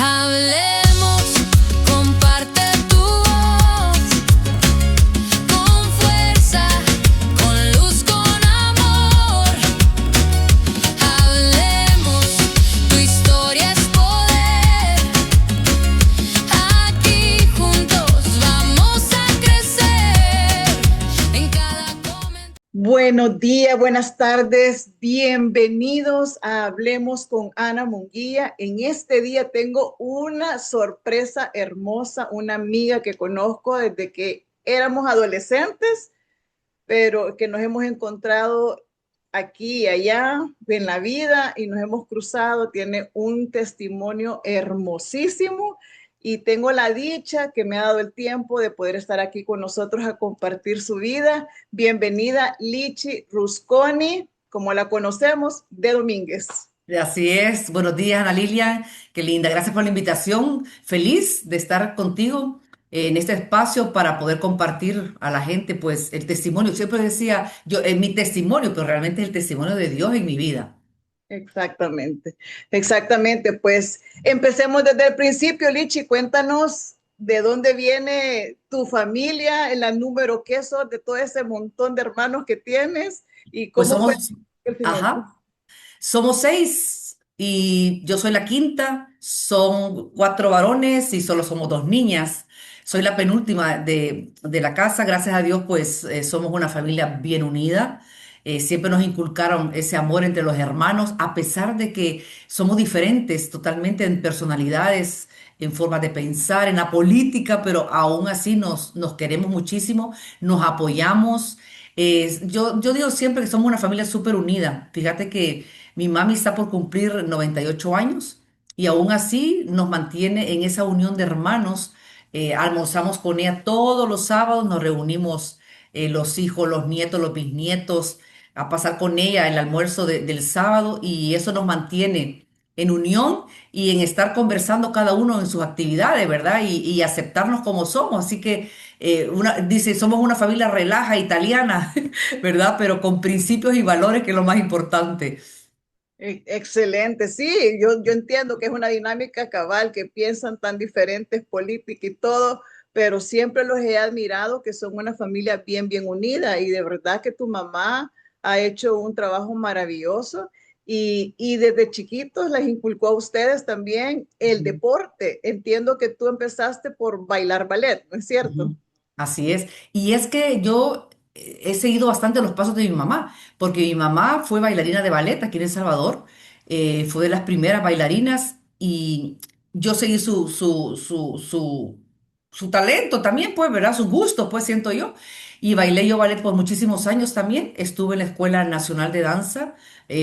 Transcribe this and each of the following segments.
Hablemos, comparte tu voz, con fuerza, con luz, con amor. Hablemos, tu historia es poder. Aquí juntos vamos a crecer en cada comentario. Buenos días, buenas tardes, bienvenidos a Hablemos con Ana Munguía. En este día tengo una sorpresa hermosa, una amiga que conozco desde que éramos adolescentes, pero que nos hemos encontrado aquí y allá en la vida y nos hemos cruzado. Tiene un testimonio hermosísimo y tengo la dicha que me ha dado el tiempo de poder estar aquí con nosotros a compartir su vida. Bienvenida, Lichi Rusconi, como la conocemos, de Domínguez. Así es. Buenos días, Ana Lilia. Qué linda. Gracias por la invitación. Feliz de estar contigo en este espacio para poder compartir a la gente, pues, el testimonio. Siempre decía yo, en mi testimonio, pero realmente es el testimonio de Dios en mi vida. Exactamente, exactamente. Pues empecemos desde el principio, Lichi. Cuéntanos de dónde viene tu familia, en la número que sos, de todo ese montón de hermanos que tienes y Pues cómo fue somos, el final. ajá, somos seis y yo soy la quinta. Son cuatro varones y solo somos dos niñas. Soy la penúltima de la casa. Gracias a Dios, pues somos una familia bien unida. Siempre nos inculcaron ese amor entre los hermanos, a pesar de que somos diferentes totalmente en personalidades, en forma de pensar, en la política, pero aún así nos queremos muchísimo, nos apoyamos. Yo digo siempre que somos una familia súper unida. Fíjate que mi mami está por cumplir 98 años y aún así nos mantiene en esa unión de hermanos. Almorzamos con ella todos los sábados, nos reunimos los hijos, los nietos, los bisnietos, a pasar con ella el almuerzo del sábado y eso nos mantiene en unión y en estar conversando cada uno en sus actividades, ¿verdad? Y aceptarnos como somos. Así que dice, somos una familia relaja italiana, ¿verdad? Pero con principios y valores, que es lo más importante. Excelente, sí, yo entiendo que es una dinámica cabal, que piensan tan diferentes, política y todo, pero siempre los he admirado, que son una familia bien, bien unida y de verdad que tu mamá ha hecho un trabajo maravilloso y desde chiquitos les inculcó a ustedes también el Ujú. deporte. Entiendo que tú empezaste por bailar ballet, ¿no es cierto? Ujú. Así es. Y es que yo he seguido bastante los pasos de mi mamá, porque mi mamá fue bailarina de ballet aquí en El Salvador, fue de las primeras bailarinas y yo seguí su talento también, pues, ¿verdad? Su gusto, pues, siento yo. Y bailé yo ballet por muchísimos años también. Estuve en la Escuela Nacional de Danza,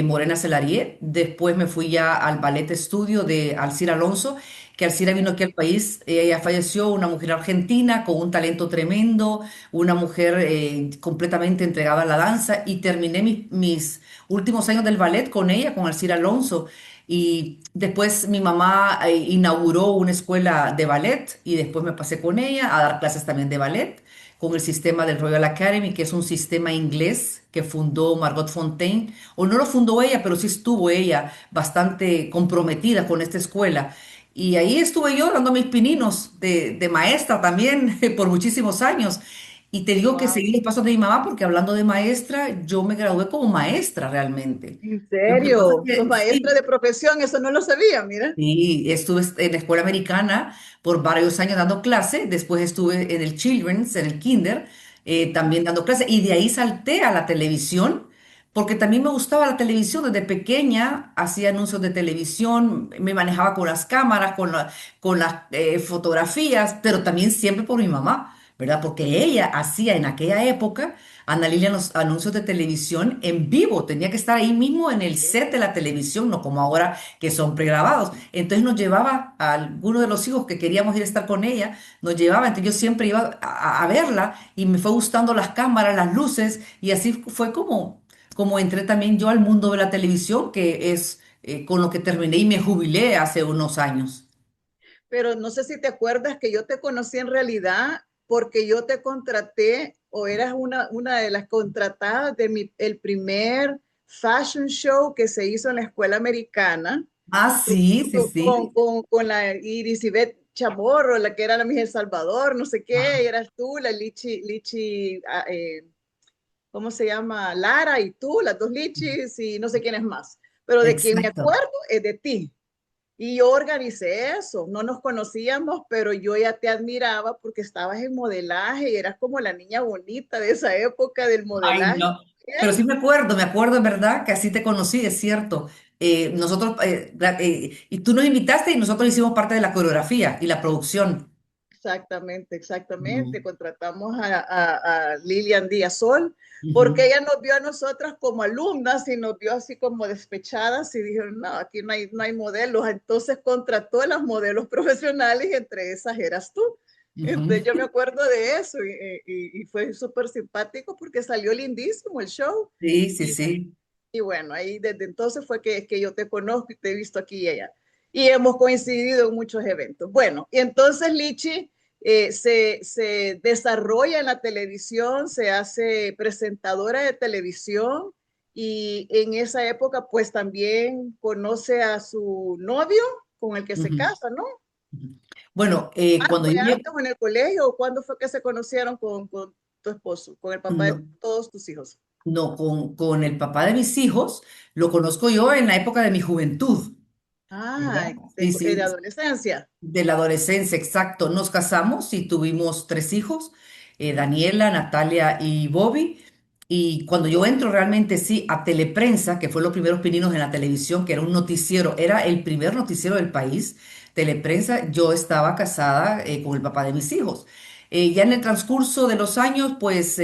Morena Celarié. Después me fui ya al Ballet Estudio de Alcira Alonso, que Alcira vino aquí al país. Ella falleció, una mujer argentina con un talento tremendo, una mujer completamente entregada a la danza y terminé mis últimos años del ballet con ella, con Alcira Alonso. Y después mi mamá inauguró una escuela de ballet y después me pasé con ella a dar clases también de ballet con el sistema del Royal Academy, que es un sistema inglés que fundó Margot Fonteyn, o no lo fundó ella, pero sí estuvo ella bastante comprometida con esta escuela. Y ahí estuve yo dando mis pininos de maestra también por muchísimos años. Y te digo que Wow. seguí los pasos de mi mamá porque hablando de maestra, yo me gradué como maestra realmente. ¿En Lo que pasa serio? es ¿Sos que maestra sí, de profesión? Eso no lo sabía, mira. sí, estuve en la escuela americana por varios años dando clase, después estuve en el Children's, en el Kinder, también dando clase, y de ahí salté a la televisión, porque también me gustaba la televisión desde pequeña, hacía anuncios de televisión, me manejaba con las cámaras, con las fotografías, pero también siempre por mi mamá, ¿verdad? Porque ella hacía en aquella época, Ana Lilia, los anuncios de televisión en vivo, tenía que estar ahí mismo en el set de la televisión, no como ahora que son pregrabados. Entonces nos llevaba a alguno de los hijos que queríamos ir a estar con ella, nos llevaba, entonces yo siempre iba a verla y me fue gustando las cámaras, las luces y así fue como entré también yo al mundo de la televisión, que es con lo que terminé y me jubilé hace unos años. Pero no sé si te acuerdas que yo te conocí en realidad porque yo te contraté o eras una de las contratadas de el primer fashion show que se hizo en la escuela americana. Ah, sí, sí, sí. con la Iris Ivette Chamorro, la que era la Mija El Salvador, no sé qué, eras tú, la Lichi, ¿cómo se llama? Lara y tú, las dos Lichis y no sé quién es más. Pero de quien me Exacto. acuerdo es de ti. Y yo organicé eso, no nos conocíamos, pero yo ya te admiraba porque estabas en modelaje y eras como la niña bonita de esa época del Ay, modelaje. no. Pero sí me acuerdo en verdad que así te conocí, es cierto. Nosotros, y tú nos invitaste y nosotros hicimos parte de la coreografía y la producción. Exactamente, exactamente. Ujú, Contratamos a Lilian Díaz Sol porque ujú, ella nos vio a nosotras como alumnas y nos vio así como despechadas y dijeron, no, aquí no hay modelos. Entonces contrató a las modelos profesionales y entre esas eras tú. ujú. Entonces yo me acuerdo de eso y fue súper simpático porque salió lindísimo el show. Sí, sí, Y sí. y bueno, ahí desde entonces fue que yo te conozco y te he visto aquí y allá. Y hemos coincidido en muchos eventos. Bueno, y entonces Lichi se desarrolla en la televisión, se hace presentadora de televisión y en esa época pues también conoce a su novio con el que se Ujú, casa, ¿no? ujú. Bueno, Ah, cuando fue yo llegué, antes o en el colegio, ¿o cuándo fue que se conocieron con tu esposo, con el papá de no, todos tus hijos? no, con el papá de mis hijos, lo conozco yo en la época de mi juventud, ¿verdad? Ah, Sí, de sí, adolescencia. de la adolescencia, exacto. Nos casamos y tuvimos tres hijos, Daniela, Natalia y Bobby. Y cuando yo entro realmente sí a Teleprensa, que fue los primeros pininos en la televisión, que era un noticiero, era el primer noticiero del país, Teleprensa, yo estaba casada con el papá de mis hijos. Ya en el transcurso de los años, pues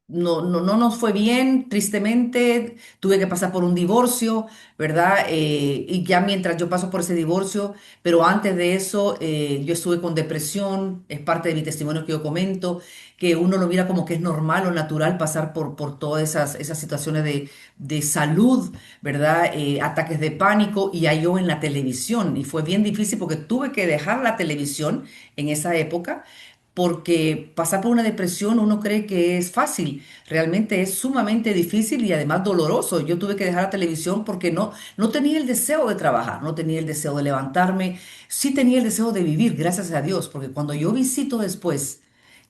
no nos fue bien, tristemente, tuve que pasar por un divorcio, ¿verdad? Y ya mientras yo paso por ese divorcio, pero antes de eso, yo estuve con depresión, es parte de mi testimonio que yo comento, que uno lo mira como que es normal o natural pasar por todas esas situaciones de salud, ¿verdad? Ataques de pánico, y ahí yo en la televisión, y fue bien difícil porque tuve que dejar la televisión en esa época. Porque pasar por una depresión uno cree que es fácil, realmente es sumamente difícil y además doloroso. Yo tuve que dejar la televisión porque no tenía el deseo de trabajar, no tenía el deseo de levantarme, sí tenía el deseo de vivir, gracias a Dios, porque cuando yo visito después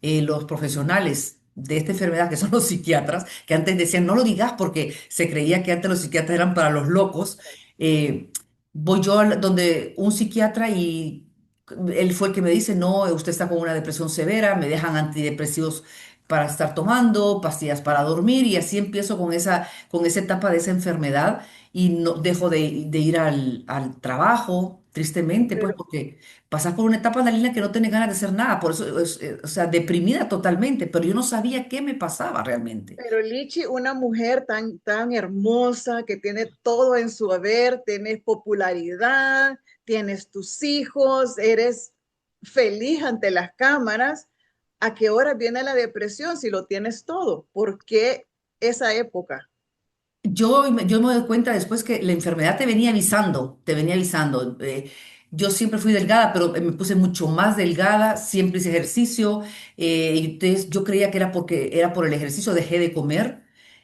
los profesionales de esta enfermedad, que son los psiquiatras, que antes decían no lo digas porque se creía que antes los psiquiatras eran para los locos, eh, voy yo donde un psiquiatra y él fue el que me dice, no, usted está con una depresión severa, me dejan antidepresivos para estar tomando, pastillas para dormir y así empiezo con esa etapa de esa enfermedad y no dejo de ir al trabajo, tristemente, pues Pero, porque pasas por una etapa en la línea que no tienes ganas de hacer nada, por eso, o sea, deprimida totalmente, pero yo no sabía qué me pasaba realmente. pero Lichi, una mujer tan hermosa que tiene todo en su haber, tienes popularidad, tienes tus hijos, eres feliz ante las cámaras. ¿A qué hora viene la depresión si lo tienes todo? ¿Por qué esa época? Yo me doy cuenta después que la enfermedad te venía avisando, te venía avisando. Yo siempre fui delgada, pero me puse mucho más delgada, siempre hice ejercicio. Y entonces yo creía que era porque era por el ejercicio, dejé de comer,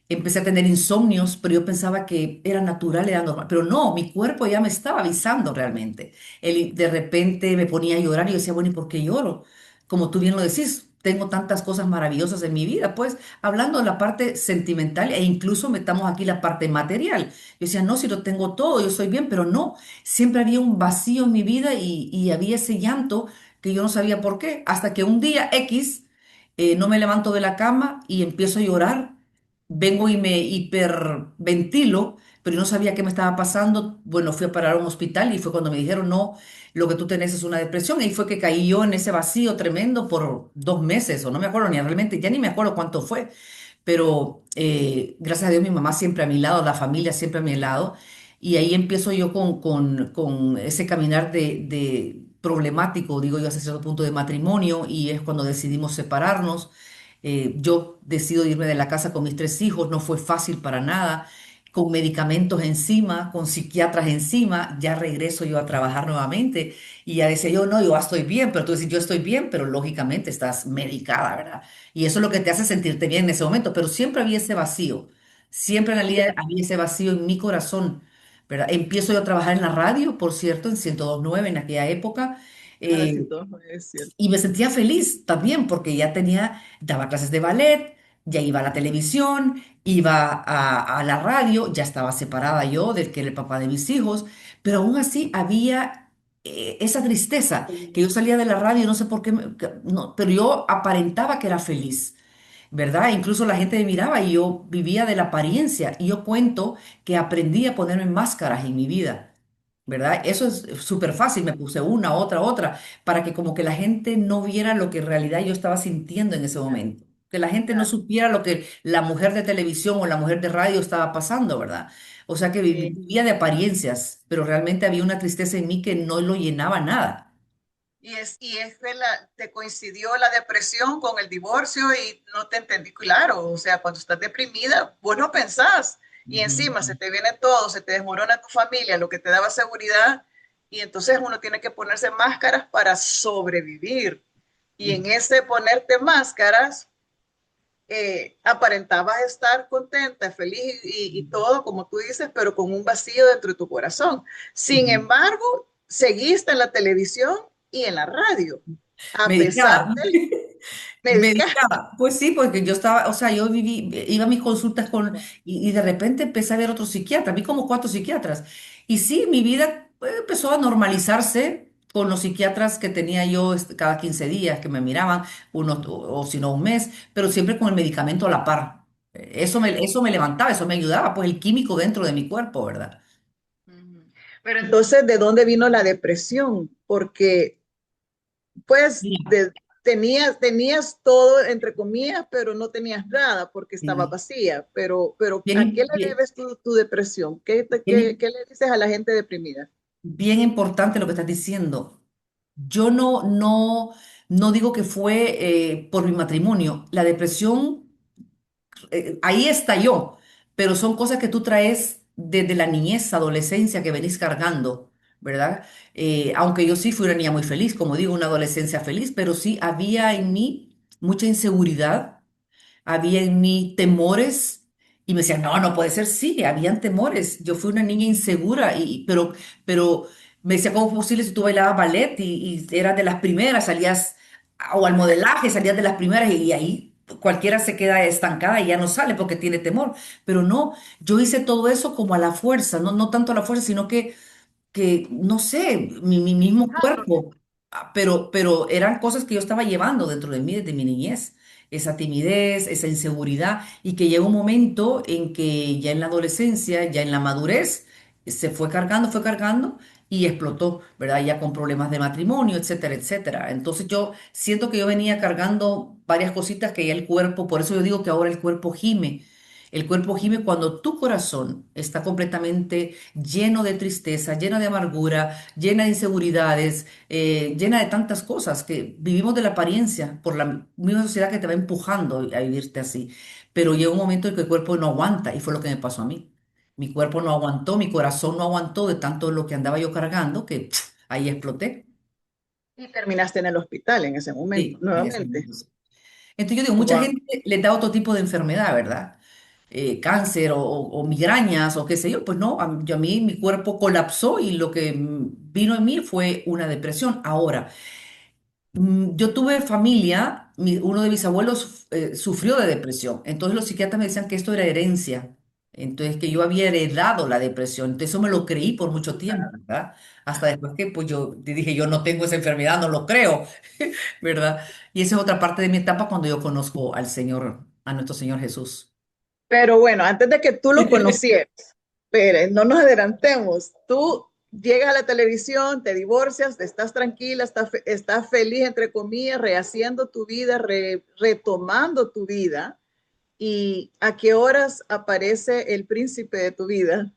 empecé a tener insomnios, pero yo pensaba que era natural, era normal. Pero no, mi cuerpo ya me estaba avisando realmente. De repente me ponía a llorar y yo decía, bueno, ¿y por qué lloro? Como tú bien lo decís, tengo tantas cosas maravillosas en mi vida, pues hablando de la parte sentimental e incluso metamos aquí la parte material. Yo decía, no, si lo tengo todo, yo soy bien, pero no, siempre había un vacío en mi vida y había ese llanto que yo no sabía por qué, hasta que un día X no me levanto de la cama y empiezo a llorar, vengo y me hiperventilo, pero yo no sabía qué me estaba pasando. Bueno, fui a parar a un hospital y fue cuando me dijeron, no, lo que tú tenés es una depresión. Y fue que caí yo en ese vacío tremendo por 2 meses, o no me acuerdo ni realmente, ya ni me acuerdo cuánto fue, pero gracias a Dios mi mamá siempre a mi lado, la familia siempre a mi lado, y ahí empiezo yo con ese caminar de problemático, digo yo, hasta cierto punto de matrimonio, y es cuando decidimos separarnos. Yo decido irme de la casa con mis tres hijos, no fue fácil para nada, con medicamentos encima, con psiquiatras encima, ya regreso yo a trabajar nuevamente y ya decía yo, no, yo ya estoy bien, pero tú dices, yo estoy bien, pero lógicamente estás medicada, ¿verdad? Y eso es lo que te hace sentirte bien en ese momento, pero siempre había ese vacío, siempre en la vida había ese vacío en mi corazón, ¿verdad? Empiezo yo a trabajar en la radio, por cierto, en 102.9 en aquella época. Ah, eh, sí, todo es cierto. y me sentía feliz también porque ya tenía, daba clases de ballet, ya iba a la televisión, iba a la radio, ya estaba separada yo del que era el papá de mis hijos, pero aún así había esa tristeza, que yo salía de la radio, no sé por qué, no, pero yo aparentaba que era feliz. ¿Verdad? Incluso la gente me miraba y yo vivía de la apariencia. Y yo cuento que aprendí a ponerme máscaras en mi vida. ¿Verdad? Eso es súper fácil. Me puse una, otra, para que como que la gente no viera lo que en realidad yo estaba sintiendo en ese momento. Que la gente no Claro. supiera lo que la mujer de televisión o la mujer de radio estaba pasando, ¿verdad? O sea que Sí. vivía de apariencias, pero realmente había una tristeza en mí que no lo llenaba nada. Y es que te coincidió la depresión con el divorcio y no te entendí claro. O sea, cuando estás deprimida, vos no pensás. Y encima se Ujú. te viene todo, se te desmorona tu familia, lo que te daba seguridad. Y entonces uno tiene que ponerse máscaras para sobrevivir. Y en ese ponerte máscaras, aparentabas estar contenta, feliz y todo, como tú dices, pero con un vacío dentro de tu corazón. Sin Ujú. embargo, seguiste en la televisión y en la radio, a pesar Medicada. del medicar. Medicada. Pues sí, porque yo estaba, o sea, yo viví, iba a mis consultas y de repente empecé a ver otro psiquiatra, vi como cuatro psiquiatras. Y sí, mi vida empezó a normalizarse con los psiquiatras que tenía yo cada 15 días, que me miraban, uno, o si no un mes, pero siempre con el medicamento a la par. Eso me levantaba, eso me ayudaba, pues el químico dentro de mi cuerpo, ¿verdad? Pero entonces, ¿de dónde vino la depresión? Porque, pues, Mira, tenías todo, entre comillas, pero no tenías nada porque estaba sí, vacía. Pero ¿a qué bien, le bien, debes tu depresión? ¿Qué, bien, qué le dices a la gente deprimida? bien importante lo que estás diciendo. Yo no digo que fue por mi matrimonio. La depresión ahí estalló, pero son cosas que tú traes desde la niñez, adolescencia que venís cargando, ¿verdad? Aunque yo sí fui una niña muy feliz, como digo, una adolescencia feliz, pero sí había en mí mucha inseguridad, había en mí temores y me decían, no, no puede ser, sí, habían temores. Yo fui una niña insegura, pero me decía, ¿cómo es posible si tú bailabas ballet y eras de las primeras, salías, o al modelaje, salías de las primeras y ahí cualquiera se queda estancada y ya no sale porque tiene temor? Pero no, yo hice todo eso como a la fuerza, no tanto a la fuerza, sino que no sé, mi mismo cuerpo, pero eran cosas que yo estaba llevando dentro de mí desde mi niñez, esa timidez, esa inseguridad, y que llegó un momento en que ya en la adolescencia, ya en la madurez, se fue cargando y explotó, ¿verdad? Ya con problemas de matrimonio, etcétera, etcétera. Entonces yo siento que yo venía cargando varias cositas que ya el cuerpo, por eso yo digo que ahora el cuerpo gime. El cuerpo gime cuando tu corazón está completamente lleno de tristeza, llena de amargura, llena de inseguridades, llena de tantas cosas que vivimos de la apariencia por la misma sociedad que te va empujando a vivirte así. Pero llega un momento en que el cuerpo no aguanta y fue lo que me pasó a mí. Mi cuerpo no aguantó, mi corazón no aguantó de tanto lo que andaba yo cargando que ahí exploté. Y terminaste en el hospital en ese momento, Sí, en ese nuevamente. momento, sí. Entonces yo digo, mucha Wow. gente le da otro tipo de enfermedad, ¿verdad? Cáncer o migrañas o qué sé yo, pues no, a mí mi cuerpo colapsó y lo que vino en mí fue una depresión. Ahora, yo tuve familia, uno de mis abuelos sufrió de depresión, entonces los psiquiatras me decían que esto era herencia, entonces que yo había heredado la depresión, entonces eso me lo creí por mucho tiempo, ¿verdad? Hasta después que pues yo dije, yo no tengo esa enfermedad, no lo creo, ¿verdad? Y esa es otra parte de mi etapa cuando yo conozco al Señor, a nuestro Señor Jesús. Pero bueno, antes de que tú lo conocieras, pero no nos adelantemos, tú llegas a la televisión, te divorcias, estás tranquila, estás feliz, entre comillas, rehaciendo tu vida, retomando tu vida. ¿Y a qué horas aparece el príncipe de tu vida?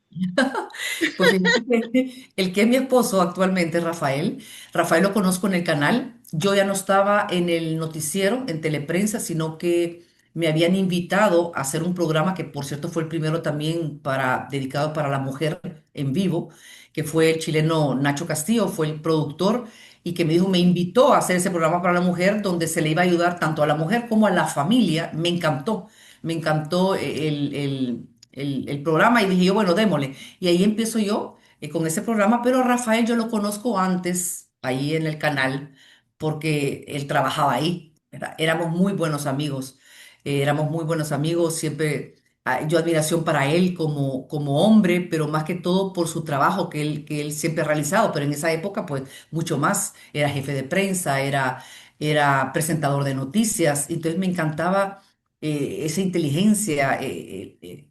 Pues fíjate que el que es mi esposo actualmente, Rafael lo conozco en el canal. Yo ya no estaba en el noticiero, en Teleprensa, sino que me habían invitado a hacer un programa que, por cierto, fue el primero también dedicado para la mujer en vivo, que fue el chileno Nacho Castillo, fue el productor y que me dijo, me invitó a hacer ese programa para la mujer donde se le iba a ayudar tanto a la mujer como a la familia. Me encantó el programa y dije yo, bueno, démosle. Y ahí empiezo yo con ese programa, pero a Rafael yo lo conozco antes, ahí en el canal, porque él trabajaba ahí, ¿verdad? Éramos muy buenos amigos, éramos muy buenos amigos, siempre yo admiración para él como hombre, pero más que todo por su trabajo que él siempre ha realizado, pero en esa época pues mucho más, era jefe de prensa, era presentador de noticias, entonces me encantaba esa inteligencia,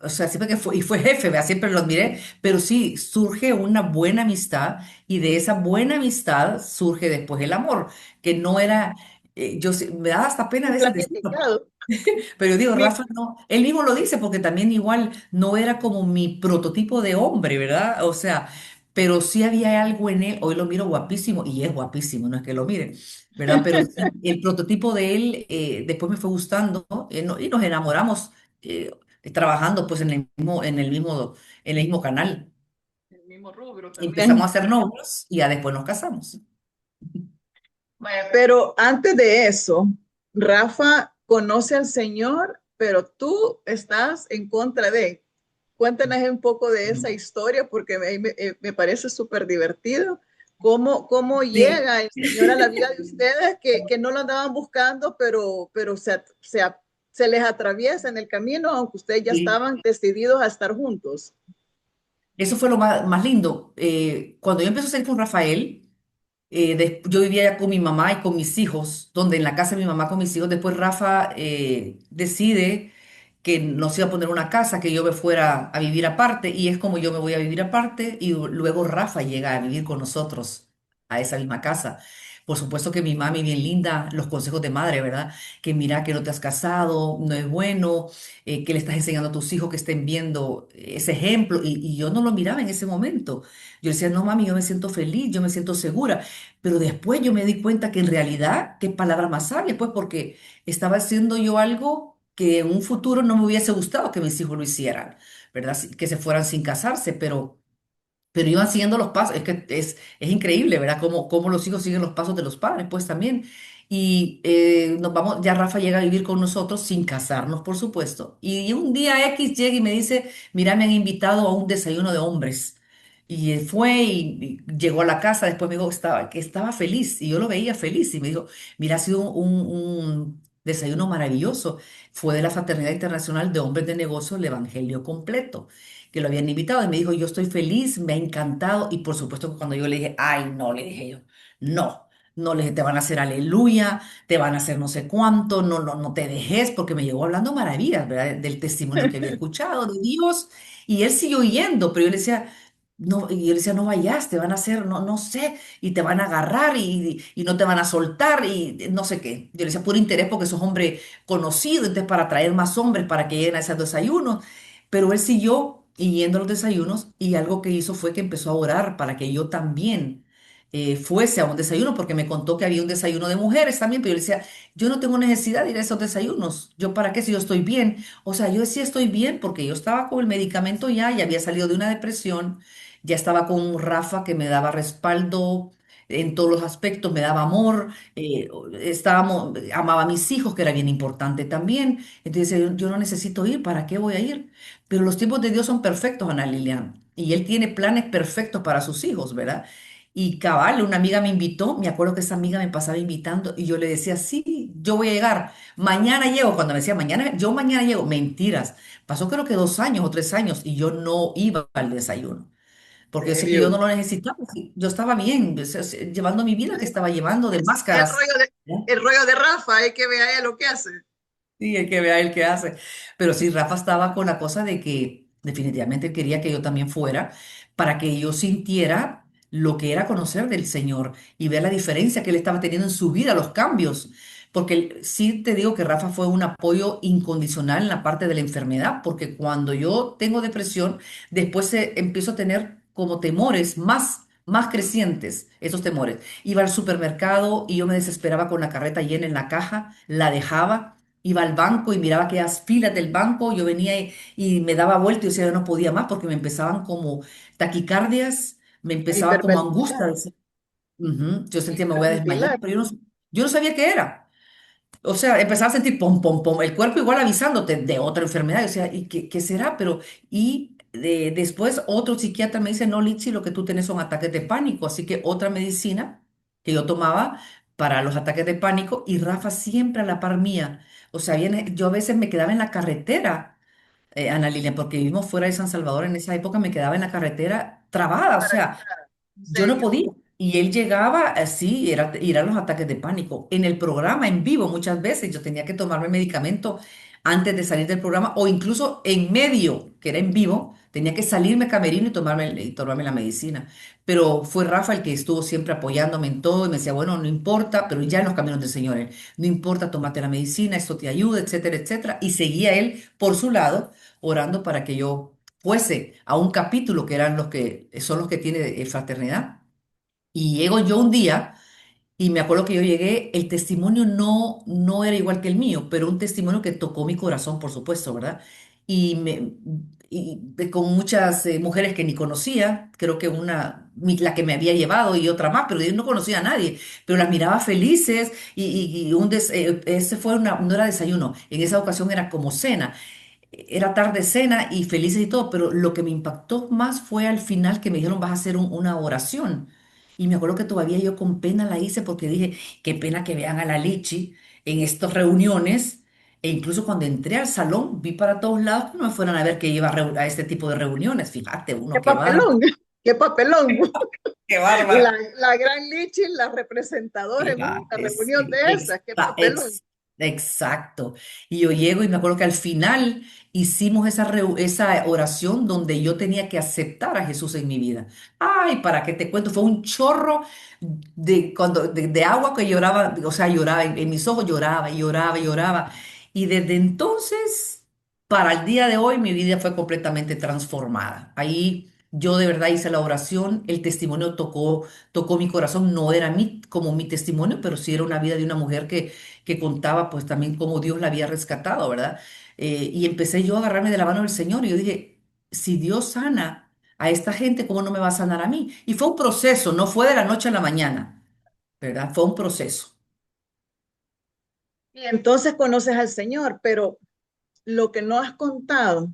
o sea, siempre que fue, y fue jefe, ¿verdad? Siempre lo admiré, pero sí, surge una buena amistad y de esa buena amistad surge después el amor, que no era, me da hasta pena a veces decirlo, Planificado. pero yo digo, Mi- Rafa, no, él mismo lo dice porque también igual no era como mi prototipo de hombre, ¿verdad? O sea, pero sí había algo en él, hoy lo miro guapísimo y es guapísimo, no es que lo mire, ¿verdad? Pero sí, el prototipo de él después me fue gustando y nos enamoramos eh, trabajando pues en el mismo canal. El mismo rubro Empezamos también. a ser novios y ya después nos casamos. Vaya, pero antes de eso, Rafa conoce al Señor, pero tú estás en contra de. Cuéntanos un poco de esa historia porque me parece súper divertido. ¿Cómo Sí. llega el Señor a la vida de ustedes que no lo andaban buscando, pero se les atraviesa en el camino, aunque ustedes ya Sí. estaban decididos a estar juntos? Eso fue lo más lindo. Cuando yo empecé a salir con Rafael, yo vivía ya con mi mamá y con mis hijos, donde en la casa de mi mamá con mis hijos, después Rafa decide que nos iba a poner una casa, que yo me fuera a vivir aparte, y es como yo me voy a vivir aparte, y luego Rafa llega a vivir con nosotros a esa misma casa. Por supuesto que mi mami, bien linda, los consejos de madre, ¿verdad? Que mira que no te has casado, no es bueno, que le estás enseñando a tus hijos que estén viendo ese ejemplo, y yo no lo miraba en ese momento. Yo decía, no, mami, yo me siento feliz, yo me siento segura. Pero después yo me di cuenta que en realidad, qué palabra más sabia, pues porque estaba haciendo yo algo que en un futuro no me hubiese gustado que mis hijos lo hicieran, ¿verdad? Que se fueran sin casarse, pero iban siguiendo los pasos. Es que es increíble, ¿verdad? Cómo los hijos siguen los pasos de los padres, pues también. Y nos vamos, ya Rafa llega a vivir con nosotros sin casarnos, por supuesto. Y un día X llega y me dice, mira, me han invitado a un desayuno de hombres. Y él fue y llegó a la casa, después me dijo que estaba feliz y yo lo veía feliz y me dijo, mira, ha sido un desayuno maravilloso. Fue de la Fraternidad Internacional de Hombres de Negocios, el Evangelio Completo que lo habían invitado y me dijo, yo estoy feliz, me ha encantado y por supuesto que cuando yo le dije, ay, no, le dije yo, no, no le dije, te van a hacer aleluya, te van a hacer no sé cuánto, no, no, no te dejes, porque me llegó hablando maravillas, ¿verdad? Del testimonio que había escuchado de Dios y él siguió yendo, pero yo le decía, no, y yo le decía, no vayas, te van a hacer, no, no sé, y te van a agarrar y no te van a soltar y no sé qué. Yo le decía, puro interés porque sos hombre conocido, entonces para atraer más hombres para que lleguen a esos desayunos. Pero él siguió yendo a los desayunos y algo que hizo fue que empezó a orar para que yo también fuese a un desayuno, porque me contó que había un desayuno de mujeres también, pero yo le decía, yo no tengo necesidad de ir a esos desayunos, ¿yo para qué si yo estoy bien? O sea, yo decía estoy bien porque yo estaba con el medicamento ya había salido de una depresión, ya estaba con un Rafa que me daba respaldo en todos los aspectos, me daba amor, amaba a mis hijos, que era bien importante también. Entonces yo no necesito ir, ¿para qué voy a ir? Pero los tiempos de Dios son perfectos, Ana Lilian, y Él tiene planes perfectos para sus hijos, ¿verdad? Y cabal, una amiga me invitó, me acuerdo que esa amiga me pasaba invitando y yo le decía, sí, yo voy a llegar, mañana llego, cuando me decía, mañana llego, mentiras, pasó creo que 2 años o 3 años y yo no iba al desayuno, porque yo sé que yo no Serio. lo necesitaba, sí, yo estaba bien, llevando mi vida que estaba llevando de El máscaras. rollo de, ¿No? el rollo de Rafa, hay que vea ella lo que hace. Sí, hay que vea el que hace. Pero sí, Rafa estaba con la cosa de que definitivamente quería que yo también fuera para que yo sintiera lo que era conocer del Señor y ver la diferencia que él estaba teniendo en su vida, los cambios. Porque sí te digo que Rafa fue un apoyo incondicional en la parte de la enfermedad, porque cuando yo tengo depresión, después empiezo a tener como temores más crecientes, esos temores. Iba al supermercado y yo me desesperaba con la carreta llena en la caja, la dejaba. Iba al banco y miraba aquellas filas del banco, yo venía y me daba vuelta y decía, yo no podía más porque me empezaban como taquicardias, me A empezaba como angustia. hiperventilar, Decía, "Ujú". Yo sentía me voy a desmayar, hiperventilar. pero yo no sabía qué era. O sea, empezaba a sentir pom, pom, pom, el cuerpo igual avisándote de otra enfermedad. O sea, ¿y qué será? Pero, después otro psiquiatra me dice, no, Lichi, lo que tú tienes son ataques de pánico. Así que otra medicina que yo tomaba para los ataques de pánico y Rafa siempre a la par mía. O sea, yo a veces me quedaba en la carretera, Ana Lilia, porque vivimos fuera de San Salvador en esa época, me quedaba en la carretera trabada. O sea, Paralizada, en yo no serio. podía. Y él llegaba así, eran los ataques de pánico. En el programa, en vivo, muchas veces yo tenía que tomarme medicamento antes de salir del programa o incluso en medio, que era en vivo, tenía que salirme camerino y tomarme la medicina. Pero fue Rafa el que estuvo siempre apoyándome en todo y me decía, bueno, no importa, pero ya en los caminos del Señor, no importa, tómate la medicina, esto te ayuda, etcétera, etcétera. Y seguía él por su lado orando para que yo fuese a un capítulo que eran los que son los que tiene fraternidad. Y llego yo un día y me acuerdo que yo llegué, el testimonio no era igual que el mío, pero un testimonio que tocó mi corazón, por supuesto, ¿verdad? Y, me, con muchas mujeres que ni conocía, creo que la que me había llevado y otra más, pero yo no conocía a nadie, pero las miraba felices ese fue no era desayuno, en esa ocasión era como cena. Era tarde cena y felices y todo, pero lo que me impactó más fue al final que me dijeron, vas a hacer una oración. Y me acuerdo que todavía yo con pena la hice porque dije, qué pena que vean a la Lichi en estas reuniones. E incluso cuando entré al salón, vi para todos lados que no me fueran a ver que iba a este tipo de reuniones. Fíjate, uno, ¡Qué qué bárbaro. papelón! ¡Qué papelón! Qué La, bárbaro. la gran Lichi, la representadora en una reunión Sí, de esas. ¡Qué papelón! exacto. Y yo llego y me acuerdo que al final hicimos esa oración donde yo tenía que aceptar a Jesús en mi vida. Ay, ¿para qué te cuento? Fue un chorro de agua que lloraba, o sea, lloraba, en mis ojos lloraba y lloraba y lloraba. Y desde entonces, para el día de hoy, mi vida fue completamente transformada. Ahí yo de verdad hice la oración, el testimonio tocó mi corazón, no era como mi testimonio, pero sí era una vida de una mujer que contaba pues también cómo Dios la había rescatado, ¿verdad? Y empecé yo a agarrarme de la mano del Señor y yo dije, si Dios sana a esta gente, ¿cómo no me va a sanar a mí? Y fue un proceso, no fue de la noche a la mañana, ¿verdad? Fue un proceso. Y entonces conoces al Señor, pero lo que no has contado,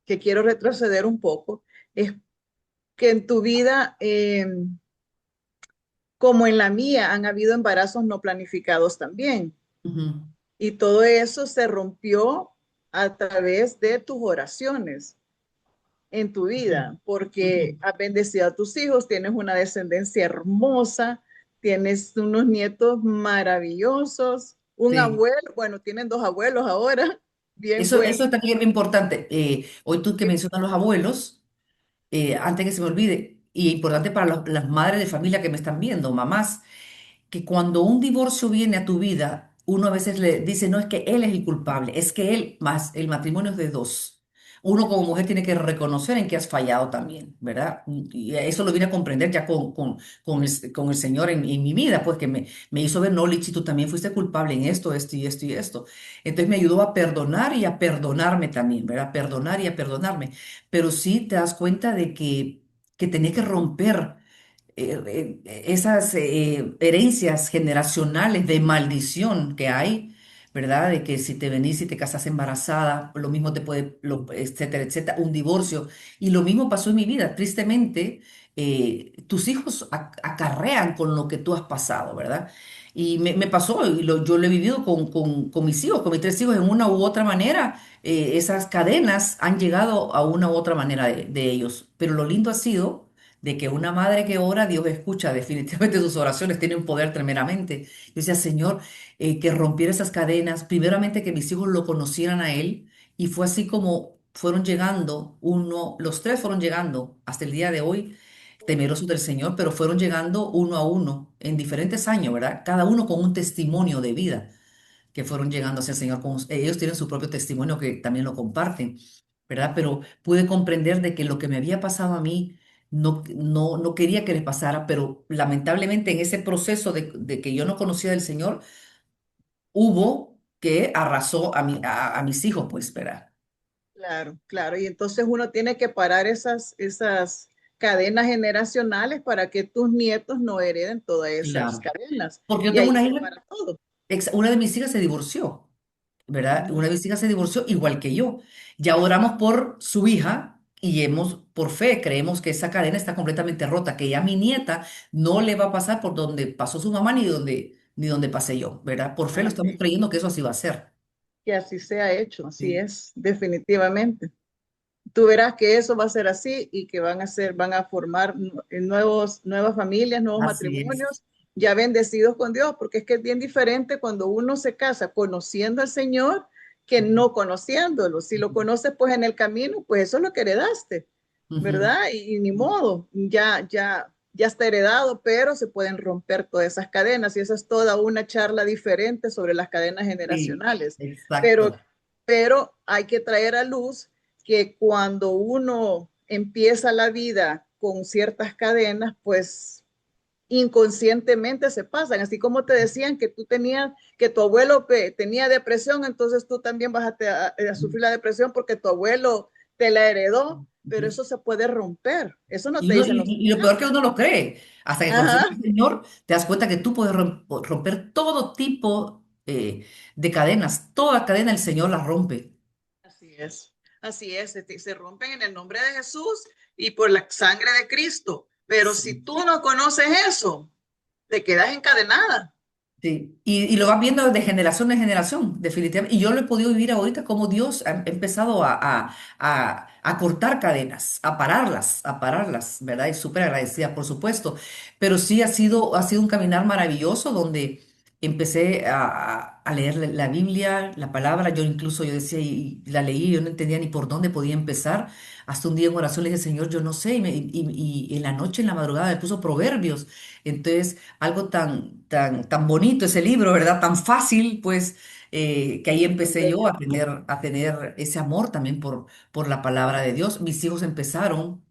que quiero retroceder un poco, es que en tu vida, como en la mía, han habido embarazos no planificados también. Ujú, Y todo eso se rompió a través de tus oraciones en tu ujú, vida, ujú. porque has bendecido a tus hijos, tienes una descendencia hermosa, tienes unos nietos maravillosos, un Sí. abuelo, bueno, tienen dos abuelos ahora, bien Eso bueno. también es bien importante. Hoy tú que mencionas los abuelos, antes que se me olvide, y importante para las madres de familia que me están viendo, mamás, que cuando un divorcio viene a tu vida, uno a veces le dice, no es que él es el culpable, es que él, más el matrimonio es de dos. Uno como mujer tiene que reconocer en que has fallado también, ¿verdad? Y eso lo vine a comprender ya con el Señor en mi vida, pues que me hizo ver, no, Lichi, tú también fuiste culpable en esto, esto y esto y esto. Entonces me ayudó a perdonar y a perdonarme también, ¿verdad? Perdonar y a perdonarme. Pero sí te das cuenta de que tenés que romper esas herencias generacionales de maldición que hay, ¿verdad? De que si te venís y te casas embarazada, lo mismo te puede, etcétera, etcétera, un divorcio. Y lo mismo pasó en mi vida. Tristemente, tus hijos acarrean con lo que tú has pasado, ¿verdad? Y me pasó, y yo lo he vivido con mis hijos, con mis tres hijos, en una u otra manera. Esas cadenas han llegado a una u otra manera de ellos. Pero lo lindo ha sido de que una madre que ora, Dios escucha, definitivamente sus oraciones tienen un poder tremendamente. Yo decía, Señor, que rompiera esas cadenas, primeramente que mis hijos lo conocieran a Él, y fue así como fueron llegando, los tres fueron llegando hasta el día de hoy, temerosos del Señor, pero fueron llegando uno a uno en diferentes años, ¿verdad? Cada uno con un testimonio de vida que fueron llegando hacia el Señor. Ellos tienen su propio testimonio que también lo comparten, ¿verdad? Pero pude comprender de que lo que me había pasado a mí no quería que les pasara, pero lamentablemente en ese proceso de que yo no conocía del Señor, hubo que arrasó a mis hijos, pues, ¿verdad? Claro, claro. Y entonces uno tiene que parar esas cadenas generacionales para que tus nietos no hereden todas esas Claro. cadenas. Porque yo Y tengo ahí una se hija. para todo. Una de mis hijas se divorció, ¿verdad? Ah, Una de mis hijas se divorció igual que yo. Ya oramos por su hija y por fe, creemos que esa cadena está completamente rota, que ya mi nieta no le va a pasar por donde pasó su mamá ni donde pasé yo, ¿verdad? Por fe lo estamos amén. creyendo que eso así va a ser. Que así sea hecho, así Sí, es, definitivamente. Tú verás que eso va a ser así y que van a formar nuevas familias, nuevos así es. matrimonios, ya bendecidos con Dios, porque es que es bien diferente cuando uno se casa conociendo al Señor que Ujú, no conociéndolo. Si lo ujú, conoces pues en el camino, pues eso es lo que heredaste, ujú. ¿verdad? Y ni modo, ya está heredado, pero se pueden romper todas esas cadenas y esa es toda una charla diferente sobre las cadenas Sí, generacionales. Pero, exacto. pero hay que traer a luz que cuando uno empieza la vida con ciertas cadenas, pues inconscientemente se pasan, así como te decían que tú tenías, que tu abuelo tenía depresión, entonces tú también vas a sufrir la depresión porque tu abuelo te la heredó, pero Ujú. eso se puede romper, eso no Y, te uno, dicen y, los y lo peor que psiquiatras. uno lo cree, hasta que conoces Ajá, al Señor, te das cuenta que tú puedes romper todo tipo de cadenas. Toda cadena el Señor la rompe. así es, se rompen en el nombre de Jesús y por la sangre de Cristo, pero si Sí. tú no conoces eso, te quedas encadenada. Sí, y lo vas viendo de generación en generación, definitivamente. Y yo lo he podido vivir ahorita como Dios ha empezado a cortar cadenas, a pararlas, ¿verdad? Y súper agradecida, por supuesto. Pero sí ha sido un caminar maravilloso donde empecé a leer la Biblia, la palabra. Yo incluso, yo decía, y la leí, yo no entendía ni por dónde podía empezar. Hasta un día en oración le dije, Señor, yo no sé. Y en la noche, en la madrugada, me puso proverbios. Entonces algo tan bonito ese libro, ¿verdad? Tan fácil, pues, que ahí empecé yo a tener ese amor también por la palabra de Dios. Mis hijos empezaron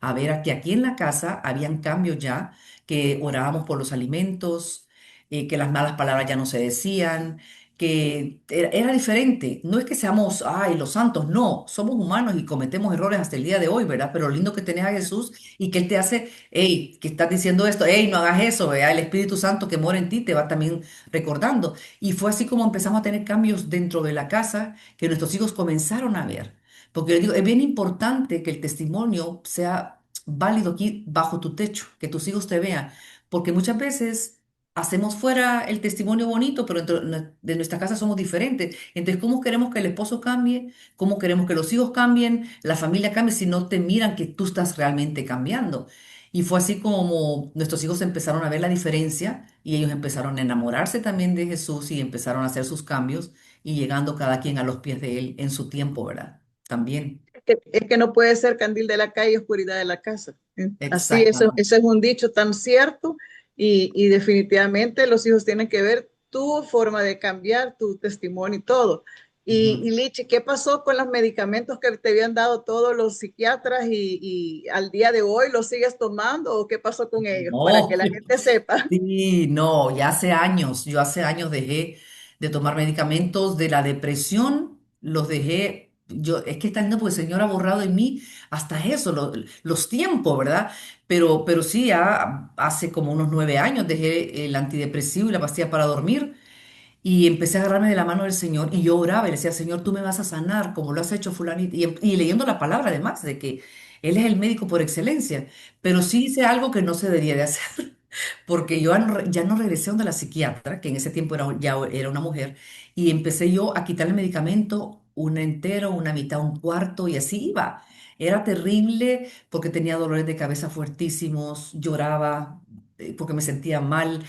a ver que aquí en la casa habían cambios ya, que orábamos por los alimentos, que las malas palabras ya no se decían, que era diferente. No es que seamos, ay, los santos, no, somos humanos y cometemos errores hasta el día de hoy, ¿verdad? Pero lo lindo que tenés a Jesús y que Él te hace, hey, que estás diciendo esto, hey, no hagas eso, ¿verdad? El Espíritu Santo que mora en ti te va también recordando. Y fue así como empezamos a tener cambios dentro de la casa que nuestros hijos comenzaron a ver. Porque yo digo, es bien importante que el testimonio sea válido aquí bajo tu techo, que tus hijos te vean, porque muchas veces hacemos fuera el testimonio bonito, pero de nuestra casa somos diferentes. Entonces, ¿cómo queremos que el esposo cambie? ¿Cómo queremos que los hijos cambien? La familia cambie si no te miran que tú estás realmente cambiando. Y fue así como nuestros hijos empezaron a ver la diferencia y ellos empezaron a enamorarse también de Jesús y empezaron a hacer sus cambios y llegando cada quien a los pies de Él en su tiempo, ¿verdad? También. Es que no puede ser candil de la calle y oscuridad de la casa. Así, Exactamente. eso es un dicho tan cierto y definitivamente los hijos tienen que ver tu forma de cambiar, tu testimonio y todo. Ujú. Y Lichi, ¿qué pasó con los medicamentos que te habían dado todos los psiquiatras y al día de hoy los sigues tomando o qué pasó con ellos? Para No, que la gente sepa. sí, no, ya hace años, yo hace años dejé de tomar medicamentos de la depresión, los dejé, yo, es que está lindo porque el Señor ha borrado en mí hasta eso, los tiempos, ¿verdad? Pero sí, ya hace como unos 9 años dejé el antidepresivo y la pastilla para dormir. Y empecé a agarrarme de la mano del Señor y yo oraba y le decía, Señor, tú me vas a sanar como lo has hecho fulanito. Y leyendo la palabra además de que Él es el médico por excelencia, pero sí hice algo que no se debería de hacer, porque yo ya no regresé donde la psiquiatra, que en ese tiempo ya era una mujer, y empecé yo a quitar el medicamento, una entero, una mitad, un cuarto, y así iba. Era terrible porque tenía dolores de cabeza fuertísimos, lloraba porque me sentía mal,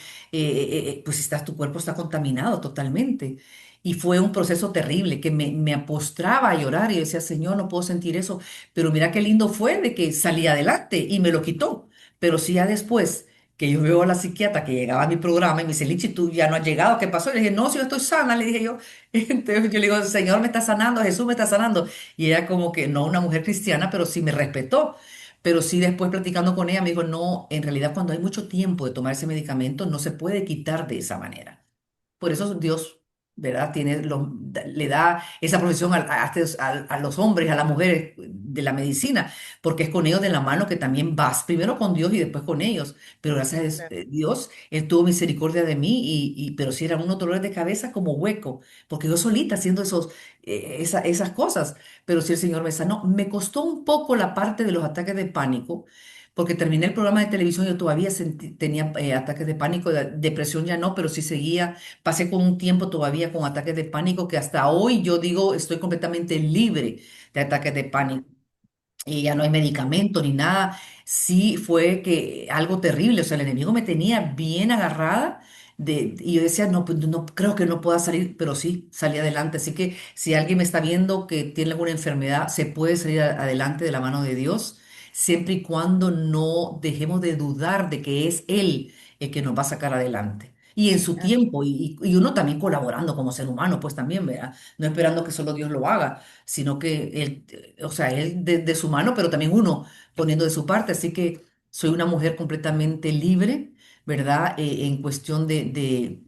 pues tu cuerpo está contaminado totalmente. Y fue un proceso terrible que me apostraba a llorar y decía, Señor, no puedo sentir eso. Pero mira qué lindo fue de que salí adelante y me lo quitó. Pero sí ya después que yo veo a la psiquiatra que llegaba a mi programa y me dice, Lichi, tú ya no has llegado, ¿qué pasó? Y le dije, no, si yo estoy sana, le dije yo. Entonces yo le digo, Señor me está sanando, Jesús me está sanando. Y ella como que no una mujer cristiana, pero sí me respetó. Pero sí después platicando con ella me dijo, no, en realidad cuando hay mucho tiempo de tomar ese medicamento no se puede quitar de esa manera. Por eso Dios. ¿verdad? Le da esa profesión a los hombres, a las mujeres de la medicina, porque es con ellos de la mano que también vas, primero con Dios y después con ellos. Pero gracias a Dios, Él tuvo misericordia de mí, pero sí eran unos dolores de cabeza como hueco, porque yo solita haciendo esas cosas, pero sí el Señor me sanó. Me costó un poco la parte de los ataques de pánico. Porque terminé el programa de televisión, yo todavía tenía ataques de pánico, depresión ya no, pero sí seguía. Pasé con un tiempo todavía con ataques de pánico que hasta hoy yo digo estoy completamente libre de ataques de pánico y ya no hay medicamento ni nada. Sí fue que algo terrible, o sea, el enemigo me tenía bien agarrada y yo decía, no, pues no creo que no pueda salir, pero sí, salí adelante. Así que si alguien me está viendo que tiene alguna enfermedad, se puede salir adelante de la mano de Dios, siempre y cuando no dejemos de dudar de que es Él el que nos va a sacar adelante. Y en su tiempo, y uno también colaborando como ser humano, pues también, ¿verdad? No esperando que solo Dios lo haga, sino que Él, o sea, Él de su mano, pero también uno poniendo de su parte. Así que soy una mujer completamente libre, ¿verdad? En cuestión de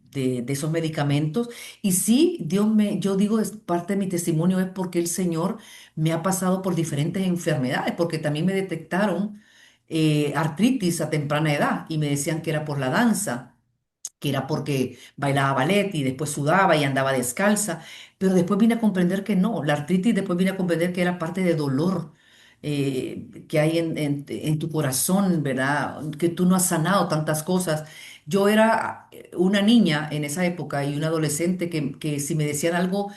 esos medicamentos. Y sí, yo digo, es parte de mi testimonio es porque el Señor me ha pasado por diferentes enfermedades, porque también me detectaron artritis a temprana edad y me decían que era por la danza, que era porque bailaba ballet y después sudaba y andaba descalza, pero después vine a comprender que no, la artritis después vine a comprender que era parte de dolor que hay en tu corazón, ¿verdad? Que tú no has sanado tantas cosas. Yo era una niña en esa época y una adolescente que si me decían algo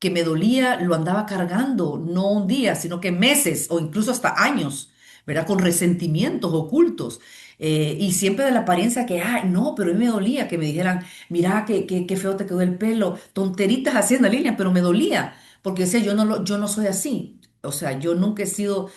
que me dolía, lo andaba cargando, no un día, sino que meses o incluso hasta años, ¿verdad? Con resentimientos ocultos. Y siempre de la apariencia que, ay, no, pero a mí me dolía, que me dijeran, mira, qué feo te quedó el pelo, tonteritas haciendo línea, pero me dolía, porque decía, yo no soy así. O sea, yo nunca he sido,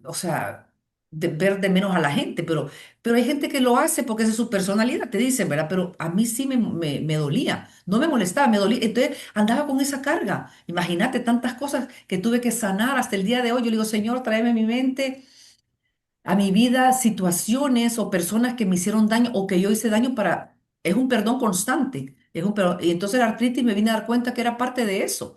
o sea, de ver de menos a la gente, pero hay gente que lo hace porque esa es su personalidad, te dicen, ¿verdad? Pero a mí sí me dolía, no me molestaba, me dolía. Entonces andaba con esa carga. Imagínate tantas cosas que tuve que sanar hasta el día de hoy. Yo le digo, Señor, tráeme a mi mente, a mi vida, situaciones o personas que me hicieron daño o que yo hice daño para... Es un perdón constante. Y entonces la artritis me vine a dar cuenta que era parte de eso.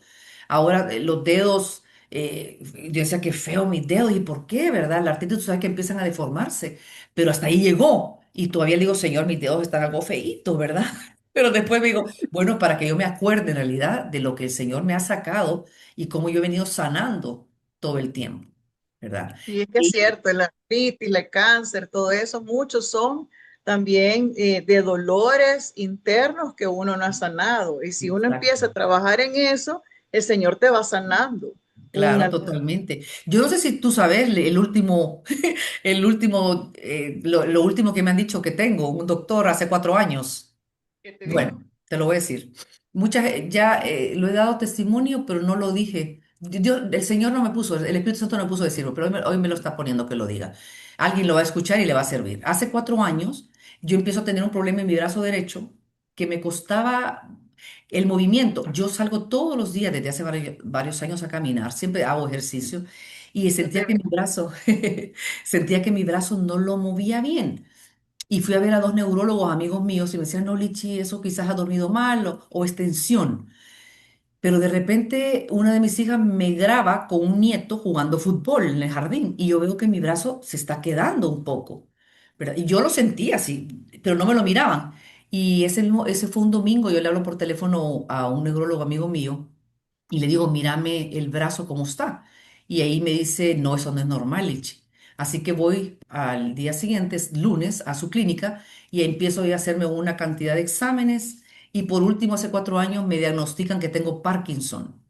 Ahora los dedos, yo decía que feo mis dedos. ¿Y por qué, verdad? La artritis, tú sabes que empiezan a deformarse. Pero hasta ahí llegó. Y todavía le digo, Señor, mis dedos están algo feitos, ¿verdad? Pero después me digo, bueno, para que yo me acuerde en realidad de lo que el Señor me ha sacado y cómo yo he venido sanando todo el tiempo, ¿verdad? Y es que es cierto, el artritis, el cáncer, todo eso, muchos son también de dolores internos que uno no ha sanado. Y si uno empieza a Exacto. trabajar en eso, el Señor te va sanando. En Claro, algún totalmente. Yo no sé si tú sabes el último, lo último que me han dicho que tengo, un doctor hace 4 años. que te dijo. Bueno, te lo voy a decir. Ya lo he dado testimonio, pero no lo dije. El Señor no me puso, el Espíritu Santo no me puso a decirlo, pero hoy me lo está poniendo que lo diga. Alguien lo va a escuchar y le va a servir. Hace 4 años yo empiezo a tener un problema en mi brazo derecho que me costaba el movimiento. Yo salgo todos los días desde hace varios años a caminar, siempre hago ejercicio y Yo sentía te que vi. mi brazo, sentía que mi brazo no lo movía bien. Y fui a ver a dos neurólogos amigos míos y me decían, no, Lichi, eso quizás ha dormido mal o es tensión. Pero de repente una de mis hijas me graba con un nieto jugando fútbol en el jardín y yo veo que mi brazo se está quedando un poco, ¿verdad? Y yo lo sentía así, pero no me lo miraban. Y ese fue un domingo, yo le hablo por teléfono a un neurólogo amigo mío y le digo, mírame el brazo cómo está. Y ahí me dice, no, eso no es normal, Lichi. Así que voy al día siguiente, es lunes, a su clínica y empiezo a hacerme una cantidad de exámenes y por último, hace 4 años me diagnostican que tengo Parkinson.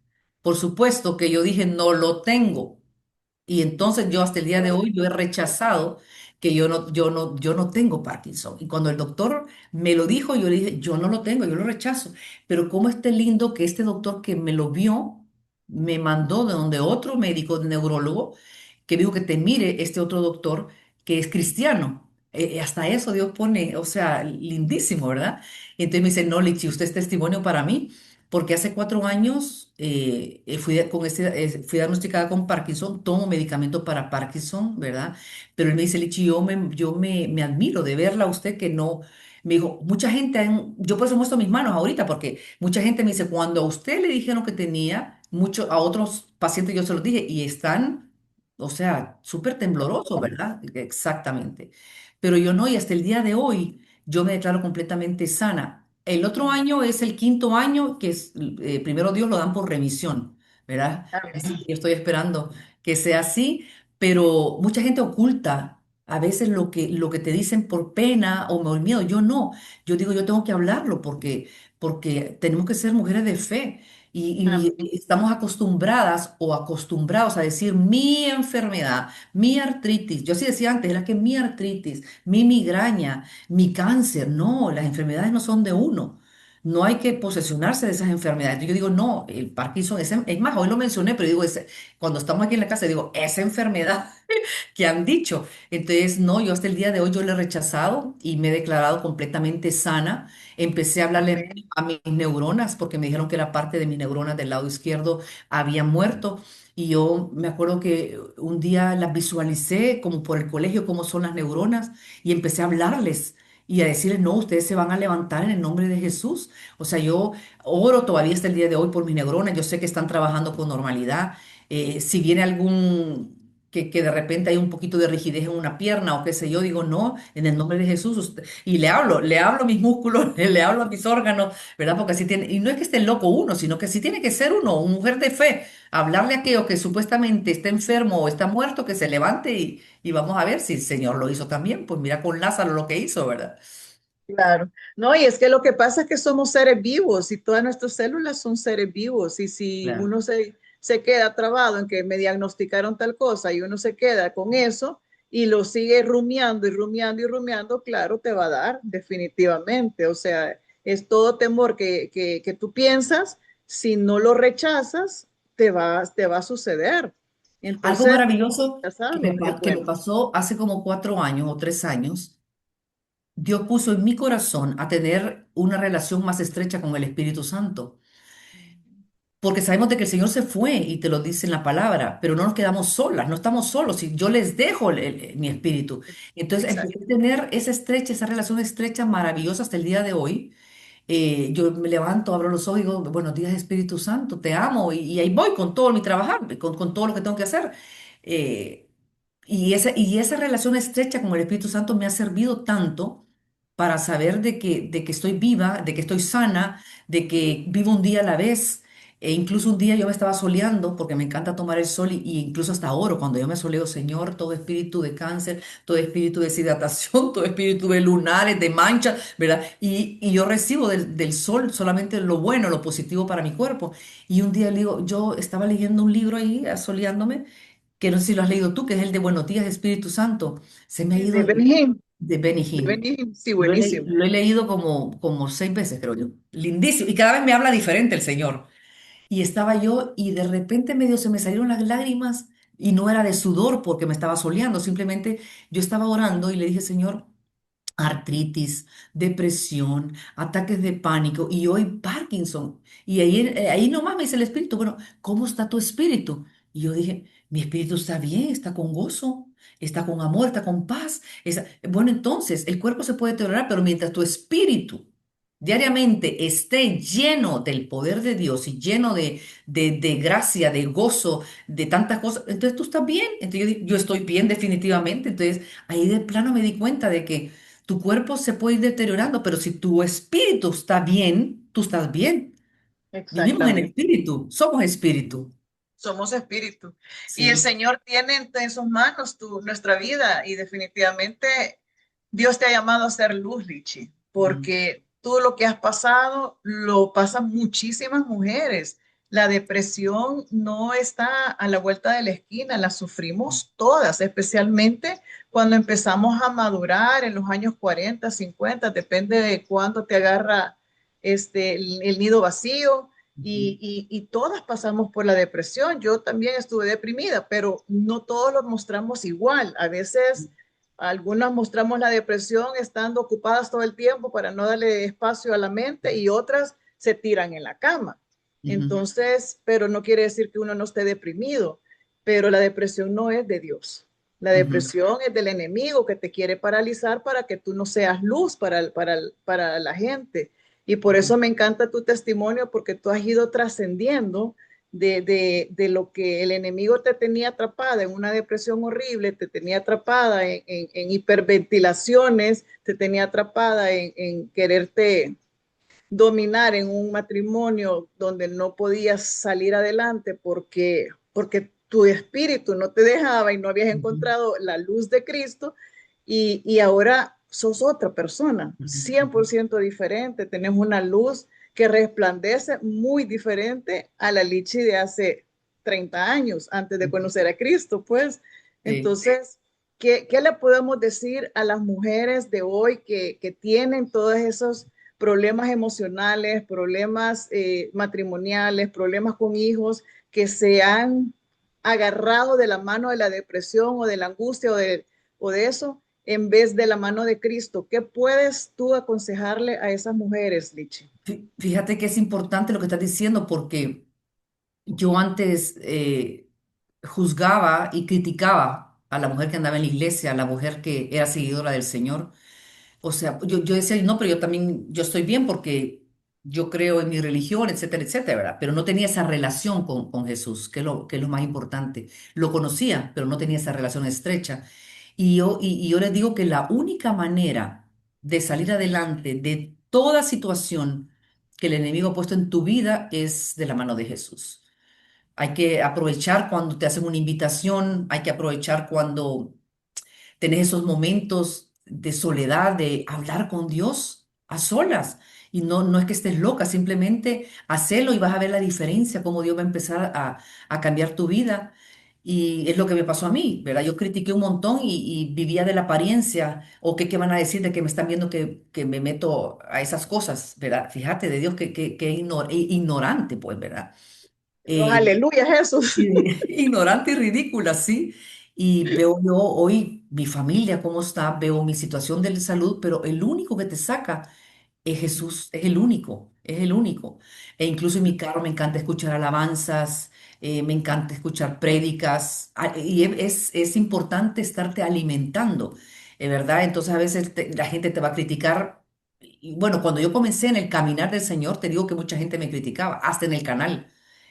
Por supuesto que yo dije, no lo tengo. Y entonces yo hasta el día de hoy yo he rechazado que yo no tengo Parkinson. Y cuando el doctor me lo dijo, yo le dije, yo no lo tengo, yo lo rechazo. Pero cómo este lindo que este doctor que me lo vio, me mandó de donde otro médico neurólogo, que dijo que te mire este otro doctor que es cristiano. Hasta eso Dios pone, o sea, lindísimo, ¿verdad? Y entonces me dice, no, Lichi, usted es testimonio para mí porque hace 4 años fui diagnosticada con Parkinson, tomo medicamento para Parkinson, ¿verdad? Pero él me dice, Lichi, me admiro de verla a usted que no, me dijo, mucha gente, yo por eso muestro mis manos ahorita, porque mucha gente me dice, cuando a usted le dijeron que tenía, a otros pacientes yo se los dije, y están, o sea, súper temblorosos, ¿verdad? Exactamente. Pero yo no, y hasta el día de hoy yo me declaro completamente sana. El otro año es el quinto año, que es, primero Dios lo dan por remisión, ¿verdad? Así Amén. que yo estoy esperando que sea así, pero mucha gente oculta a veces lo que te dicen por pena o por miedo. Yo no, yo digo, yo tengo que hablarlo porque tenemos que ser mujeres de fe. Amén. Y estamos acostumbradas o acostumbrados a decir mi enfermedad, mi artritis. Yo así decía antes, era que mi artritis, mi migraña, mi cáncer. No, las enfermedades no son de uno. No hay que posesionarse de esas enfermedades. Yo digo, no, el Parkinson es más, hoy lo mencioné, pero digo, cuando estamos aquí en la casa, digo, esa enfermedad que han dicho. Entonces, no, yo hasta el día de hoy yo lo he rechazado y me he declarado completamente sana. Empecé a hablarle Amén. a mis neuronas porque me dijeron que la parte de mis neuronas del lado izquierdo había muerto. Y yo me acuerdo que un día las visualicé como por el colegio, cómo son las neuronas, y empecé a hablarles y a decirles, no, ustedes se van a levantar en el nombre de Jesús. O sea, yo oro todavía hasta el día de hoy por mis neuronas. Yo sé que están trabajando con normalidad. Si viene que de repente hay un poquito de rigidez en una pierna o qué sé yo, digo, no, en el nombre de Jesús. Y le hablo a mis músculos, le hablo a mis órganos, ¿verdad? Porque así tiene, y no es que esté loco uno, sino que sí tiene que ser uno, una mujer de fe, hablarle a aquello que supuestamente está enfermo o está muerto, que se levante y vamos a ver si el Señor lo hizo también. Pues mira con Lázaro lo que hizo, ¿verdad? Claro, no, y es que lo que pasa es que somos seres vivos y todas nuestras células son seres vivos y si Claro. uno se queda trabado en que me diagnosticaron tal cosa y uno se queda con eso y lo sigue rumiando y rumiando y rumiando, claro, te va a dar definitivamente. O sea, es todo temor que tú piensas, si no lo rechazas, te va a suceder. Algo Entonces, maravilloso rechazarlo es que me bueno. pasó hace como 4 años o 3 años. Dios puso en mi corazón a tener una relación más estrecha con el Espíritu Santo, porque sabemos de que el Señor se fue y te lo dice en la palabra, pero no nos quedamos solas, no estamos solos, y yo les dejo mi espíritu. Entonces Exacto. empecé a tener esa relación estrecha, maravillosa hasta el día de hoy. Yo me levanto, abro los ojos y digo, buenos días Espíritu Santo, te amo, y ahí voy con todo mi trabajar, con todo lo que tengo que hacer. Eh, y esa relación estrecha con el Espíritu Santo me ha servido tanto para saber de que estoy viva, de que estoy sana, de que vivo un día a la vez. E incluso un día yo me estaba soleando porque me encanta tomar el sol y incluso hasta oro cuando yo me soleo, Señor, todo espíritu de cáncer, todo espíritu de deshidratación, todo espíritu de lunares, de manchas, ¿verdad? Y yo recibo del sol solamente lo bueno, lo positivo para mi cuerpo. Y un día le digo, yo estaba leyendo un libro ahí, asoleándome, que no sé si lo has leído tú, que es el de Buenos días, Espíritu Santo. Se me ha Sí, de ido Benihim, de Benny de Hinn. Benihim, sí, buenísimo. Lo he leído como 6 veces, creo yo. Lindísimo. Y cada vez me habla diferente el Señor. Y estaba yo y de repente medio se me salieron las lágrimas y no era de sudor porque me estaba soleando. Simplemente yo estaba orando y le dije, Señor, artritis, depresión, ataques de pánico y hoy Parkinson. Y ahí nomás me dice el espíritu, bueno, ¿cómo está tu espíritu? Y yo dije, mi espíritu está bien, está con gozo, está con amor, está con paz. Bueno, entonces el cuerpo se puede deteriorar, pero mientras tu espíritu diariamente esté lleno del poder de Dios y lleno de gracia, de gozo, de tantas cosas, entonces tú estás bien. Entonces yo estoy bien definitivamente. Entonces ahí de plano me di cuenta de que tu cuerpo se puede ir deteriorando, pero si tu espíritu está bien, tú estás bien. Vivimos en Exactamente. espíritu, somos espíritu. Somos espíritu. Y el Sí. Señor tiene en sus manos nuestra vida y definitivamente Dios te ha llamado a ser luz, Lichi, Mm. porque todo lo que has pasado lo pasan muchísimas mujeres. La depresión no está a la vuelta de la esquina, la sufrimos todas, especialmente cuando empezamos a madurar en los años 40, 50, depende de cuándo te agarra el nido vacío Ujú. y todas pasamos por la depresión. Yo también estuve deprimida, pero no todos lo mostramos igual. A veces algunas mostramos la depresión estando ocupadas todo el tiempo para no darle espacio a la mente y otras se tiran en la cama. Ujú, Entonces, pero no quiere decir que uno no esté deprimido, pero la depresión no es de Dios. La ujú, depresión es del enemigo que te quiere paralizar para que tú no seas luz para la gente. Y por ujú, eso me encanta tu testimonio, porque tú has ido trascendiendo de lo que el enemigo te tenía atrapada en una depresión horrible, te tenía atrapada en hiperventilaciones, te tenía atrapada en quererte dominar en un matrimonio donde no podías salir adelante porque tu espíritu no te dejaba y no habías ujú, encontrado la luz de Cristo y ahora sos otra persona, ujú, ujú. 100% diferente, tenés una luz que resplandece muy diferente a la Lichi de hace 30 años, antes de Ujú. conocer a Cristo, pues. Sí. Entonces, ¿qué le podemos decir a las mujeres de hoy que tienen todos esos problemas emocionales, problemas matrimoniales, problemas con hijos, que se han agarrado de la mano de la depresión o de la angustia o de eso, en vez de la mano de Cristo? ¿Qué puedes tú aconsejarle a esas mujeres, Lichi? Fíjate que es importante lo que estás diciendo porque yo antes juzgaba y criticaba a la mujer que andaba en la iglesia, a la mujer que era seguidora del Señor. O sea, yo decía, no, pero yo también, yo estoy bien porque yo creo en mi religión, etcétera, etcétera, ¿verdad? Pero no tenía esa relación con Jesús, que es lo más importante. Lo conocía, pero no tenía esa relación estrecha. Y yo les digo que la única manera de salir adelante de toda situación que el enemigo ha puesto en tu vida es de la mano de Jesús. Hay que aprovechar cuando te hacen una invitación, hay que aprovechar cuando tenés esos momentos de soledad, de hablar con Dios a solas. Y no es que estés loca, simplemente hacelo y vas a ver la diferencia, cómo Dios va a empezar a cambiar tu vida. Y es lo que me pasó a mí, ¿verdad? Yo critiqué un montón y vivía de la apariencia, o qué van a decir de que me están viendo que me meto a esas cosas, ¿verdad? Fíjate de Dios que ignorante, pues, ¿verdad? Los Eh, aleluya, Jesús. Ignorante y ridícula, sí. Y veo yo hoy mi familia cómo está, veo mi situación de salud, pero el único que te saca es Jesús, es el único, es el único. E incluso en mi carro me encanta escuchar alabanzas, me encanta escuchar prédicas, y es importante estarte alimentando, ¿verdad? Entonces a veces la gente te va a criticar. Y bueno, cuando yo comencé en el caminar del Señor, te digo que mucha gente me criticaba, hasta en el canal.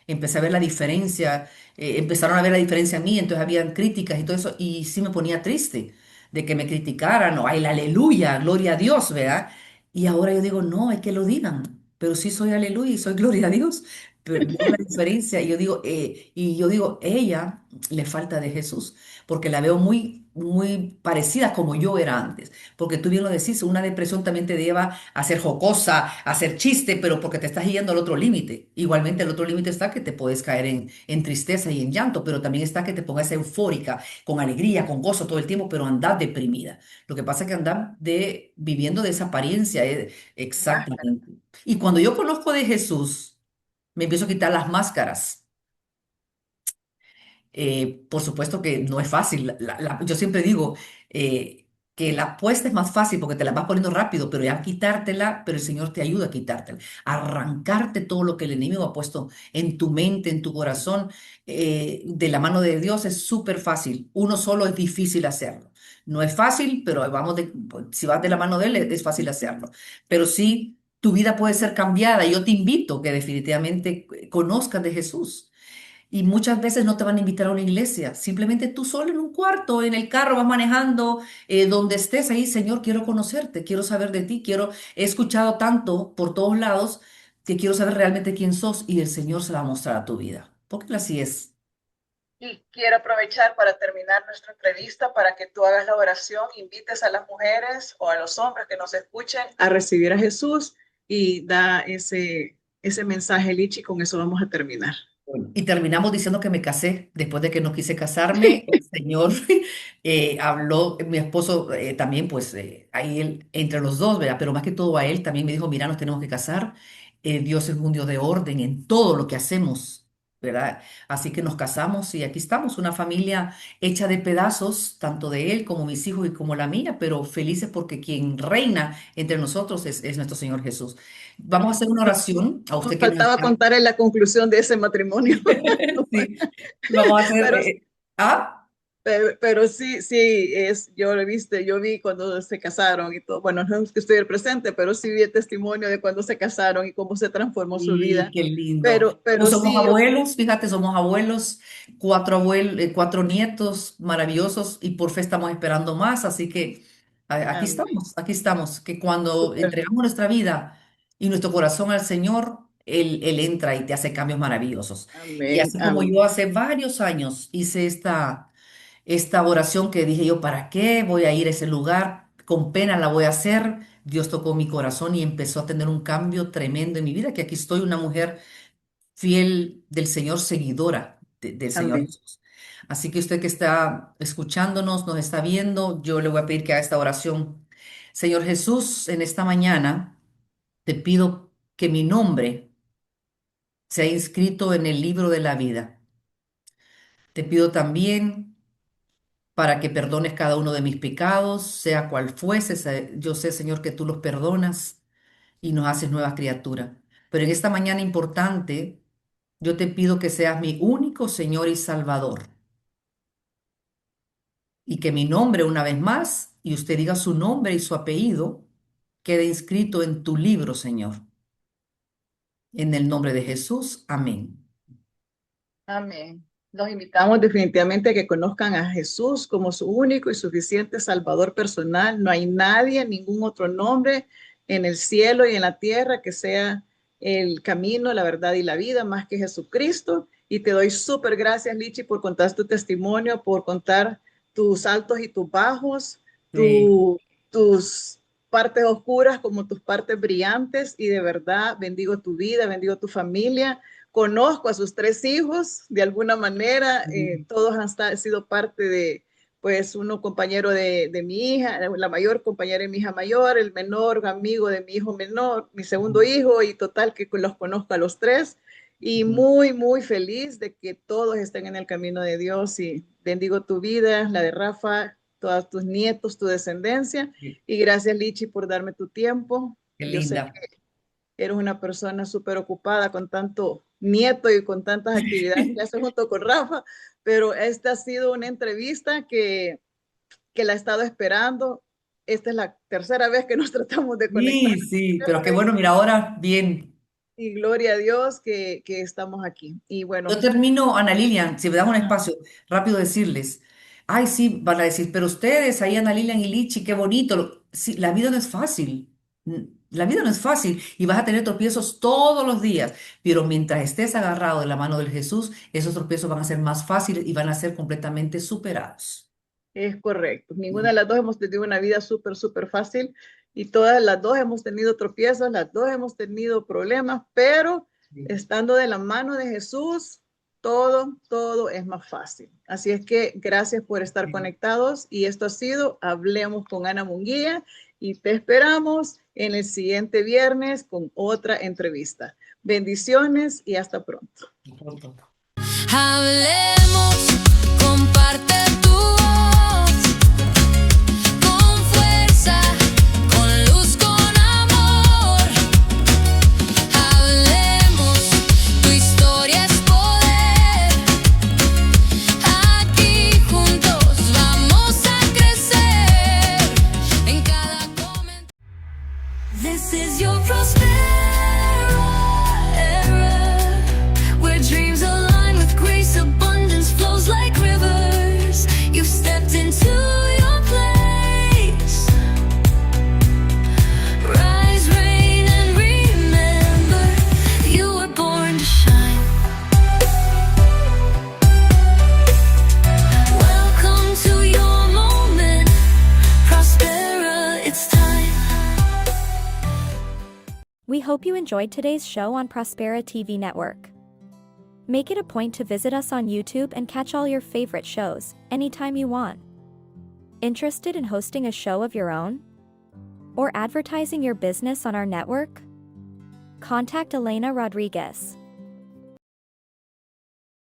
Empecé a ver la diferencia, empezaron a ver la diferencia en mí, entonces habían críticas y todo eso, y sí me ponía triste de que me criticaran, o ay, la aleluya, gloria a Dios, ¿verdad? Y ahora yo digo, no, es que lo digan, pero sí soy aleluya y soy gloria a Dios. Pero veo la diferencia y yo digo, ella le falta de Jesús, porque la veo muy, muy parecida como yo era antes. Porque tú bien lo decís, una depresión también te lleva a ser jocosa, a hacer chiste, pero porque te estás yendo al otro límite. Igualmente, el otro límite está que te puedes caer en tristeza y en llanto, pero también está que te pongas eufórica, con alegría, con gozo todo el tiempo, pero andar deprimida. Lo que pasa es que andar viviendo de esa apariencia, exactamente. Y cuando yo conozco de Jesús, me empiezo a quitar las máscaras. Por supuesto que no es fácil. Yo siempre digo que la puesta es más fácil porque te la vas poniendo rápido, pero ya quitártela, pero el Señor te ayuda a quitártela. Arrancarte todo lo que el enemigo ha puesto en tu mente, en tu corazón, de la mano de Dios es súper fácil. Uno solo es difícil hacerlo. No es fácil, pero si vas de la mano de Él, es fácil hacerlo. Pero sí, tu vida puede ser cambiada. Yo te invito que definitivamente conozcas de Jesús. Y muchas veces no te van a invitar a una iglesia, simplemente tú solo en un cuarto, en el carro, vas manejando, donde estés ahí, Señor, quiero conocerte, quiero saber de ti, he escuchado tanto por todos lados que quiero saber realmente quién sos y el Señor se va a mostrar a tu vida. Porque Él así es. Y quiero aprovechar para terminar nuestra entrevista para que tú hagas la oración, invites a las mujeres o a los hombres que nos escuchen a recibir a Jesús y da ese mensaje, Lichi, con eso vamos a terminar. Bueno, y terminamos diciendo que me casé. Después de que no quise casarme, el Señor habló, mi esposo también, pues ahí entre los dos, ¿verdad? Pero más que todo a él también me dijo, mira, nos tenemos que casar. Dios es un Dios de orden en todo lo que hacemos. ¿verdad? Así que nos casamos y aquí estamos, una familia hecha de pedazos, tanto de él como mis hijos y como la mía, pero felices porque quien reina entre nosotros es nuestro Señor Jesús. Vamos a hacer una oración a Nos usted que nos faltaba está... contar en la conclusión de ese matrimonio. Sí, vamos a hacer... Pero ¿ah? Pero sí, sí, yo lo viste, yo vi cuando se casaron y todo. Bueno, no es que estuviera presente, pero sí vi el testimonio de cuando se casaron y cómo se transformó su Sí, vida. qué lindo. Pero Pues somos sí, abuelos, fíjate, somos abuelos, cuatro nietos maravillosos y por fe estamos esperando más, así que amén, aquí estamos, que cuando súper, entregamos nuestra vida y nuestro corazón al Señor, Él entra y te hace cambios maravillosos. Y amén, así como amén, yo hace varios años hice esta oración que dije yo, ¿para qué voy a ir a ese lugar? Con pena la voy a hacer. Dios tocó mi corazón y empezó a tener un cambio tremendo en mi vida, que aquí estoy una mujer fiel del Señor, seguidora del Señor amén. Jesús. Así que usted que está escuchándonos, nos está viendo, yo le voy a pedir que haga esta oración. Señor Jesús, en esta mañana te pido que mi nombre sea inscrito en el libro de la vida. Te pido también para que perdones cada uno de mis pecados, sea cual fuese. Yo sé, Señor, que tú los perdonas y nos haces nuevas criaturas. Pero en esta mañana importante, yo te pido que seas mi único Señor y Salvador y que mi nombre una vez más, y usted diga su nombre y su apellido, quede inscrito en tu libro, Señor. En el nombre de Jesús, amén. Amén. Los invitamos definitivamente a que conozcan a Jesús como su único y suficiente Salvador personal. No hay nadie, ningún otro nombre en el cielo y en la tierra que sea el camino, la verdad y la vida más que Jesucristo. Y te doy súper gracias, Lichi, por contar tu testimonio, por contar tus altos y tus bajos, Sí. tus partes oscuras como tus partes brillantes. Y de verdad bendigo tu vida, bendigo tu familia. Conozco a sus tres hijos, de alguna manera, todos han sido parte de, pues, uno compañero de mi hija, la mayor compañera de mi hija mayor, el menor amigo de mi hijo menor, mi segundo hijo, y total que los conozco a los tres, y muy, muy feliz de que todos estén en el camino de Dios, y bendigo tu vida, la de Rafa, todos tus nietos, tu descendencia, y gracias, Lichi, por darme tu tiempo. Qué Yo sé linda. que eres una persona súper ocupada con tanto nieto y con tantas actividades que hace junto con Rafa, pero esta ha sido una entrevista que la he estado esperando. Esta es la tercera vez que nos tratamos de conectar Sí, sí, pero qué bueno, mira, ahora bien. y gloria a Dios que estamos aquí. Y Yo bueno, termino, Ana Lilian, si me das un espacio, rápido decirles, ay, sí, van a decir, pero ustedes, ahí Ana Lilian y Lichi, qué bonito. Sí, la vida no es fácil. La vida no es fácil y vas a tener tropiezos todos los días, pero mientras estés agarrado de la mano del Jesús, esos tropiezos van a ser más fáciles y van a ser completamente superados. es correcto. Ninguna de Sí, las dos hemos tenido una vida súper, súper fácil y todas las dos hemos tenido tropiezos, las dos hemos tenido problemas, pero sí, estando de la mano de Jesús, todo es más fácil. Así es que gracias por estar sí. conectados y esto ha sido Hablemos con Ana Munguía y te esperamos en el siguiente viernes con otra entrevista. Bendiciones y hasta pronto. Pronto. Hablemos, comparte tu voz con fuerza, con luz, con amor. Hablemos, tu historia es poder. Aquí juntos vamos a crecer en cada comentario. This is your Prospera era, where dreams align with grace, abundance flows like rivers. You stepped into your place. Rise, reign, and remember, you were born to shine. Welcome to your moment, Prospera, it's time. We hope you enjoyed today's show on Prospera TV Network. Make it a point to visit us on YouTube and catch all your favorite shows anytime you want. Interested in hosting a show of your own? Or advertising your business on our network? Contact Elena Rodriguez.